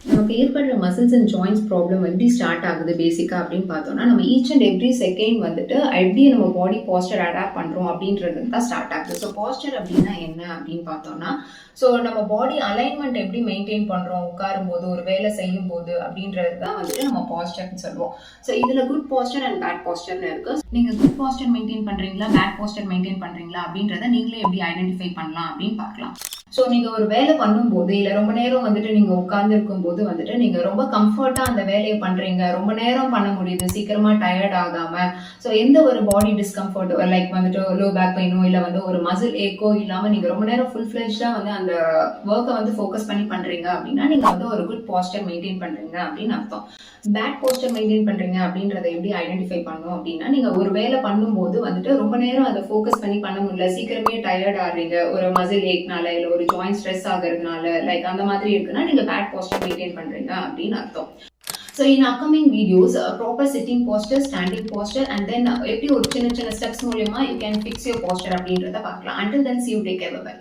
நமக்கு ஏற்படுற muscles and joints problem எப்படி ஸ்டார்ட் ஆகுது பேசிக்காக அப்படின்னு பார்த்தோம்னா, நம்ம ஈச் அண்ட் எவ்ரி செகண்ட் வந்துட்டு எப்படி நம்ம பாடி போஸ்டர் அடாப்ட் பண்ணுறோம் அப்படின்றது தான் ஸ்டார்ட் ஆகுது. ஸோ போஸ்டர் அப்படின்னா என்ன அப்படின்னு பார்த்தோம்னா, ஸோ நம்ம பாடி அலைன்மெண்ட் எப்படி மெயின்டைன் பண்ணுறோம் உட்காரும்போது, ஒரு வேலை செய்யும் போது அப்படின்றது தான் வந்துட்டு நம்ம போஸ்டர்னு சொல்லுவோம். ஸோ இதில் குட் போஸ்டர் அண்ட் பேட் போஸ்டர்னு இருக்குது. நீங்கள் குட் போஸ்டர் மெயின்டைன் பண்ணுறீங்களா, பேட் போஸ்டர் மெயின்டைன் பண்ணுறீங்களா அப்படின்றத நீங்களே எப்படி ஐடென்டிஃபை பண்ணலாம் அப்படின்னு பார்க்கலாம். ஸோ நீங்கள் ஒரு வேலை பண்ணும்போது, இல்லை ரொம்ப நேரம் வந்துட்டு நீங்கள் உட்கார்ந்து இருக்கும்போது வந்துட்டு நீங்கள் ரொம்ப கம்ஃபர்ட்டாக அந்த வேலையை பண்ணுறீங்க, ரொம்ப நேரம் பண்ண முடியுது, சீக்கிரமாக டயர்ட் ஆகாமல், ஸோ எந்த ஒரு பாடி டிஸ்கம்ஃபர்ட் லைக் வந்துட்டு லோ பேக் பெயினோ இல்லை வந்து ஒரு மசில் ஏக்கோ இல்லாமல் நீங்கள் ரொம்ப நேரம் ஃபுல் ஃப்ளெஜ்டாக வந்து அந்த ஒர்க்கை வந்து ஃபோக்கஸ் பண்ணி பண்ணுறீங்க அப்படின்னா நீங்கள் வந்து ஒரு குட் போஸ்டர் மெயின்டைன் பண்ணுறீங்க அப்படின்னு அர்த்தம். பேட் போஸ்டர் மெயின்டைன் பண்ணுறீங்க அப்படின்றத எப்படி ஐடென்டிஃபை பண்ணணும் அப்படின்னா, நீங்கள் ஒரு வேலை பண்ணும்போது வந்துட்டு ரொம்ப நேரம் அதை ஃபோக்கஸ் பண்ணி பண்ண முடியல, சீக்கிரமே டயர்ட் ஆடுறீங்க, ஒரு மசில் ஏக்னால இல்லை ஒரு ஜாயிண்ட் ஸ்ட்ரெஸ் ஆகிறதுனால லைக் அந்த மாதிரி இருக்குன்னா நீங்கள் பேட் போஸ்டர் மெயின்டைன் பண்ணுறீங்க அப்படின்னு அர்த்தம். So in upcoming videos, proper sitting posture, standing posture, and then எப்படி ஒரு சின்ன சின்ன steps மூலமா you can fix your posture அப்படின்றத பார்க்கலாம். Until then, see you, take care, bye bye.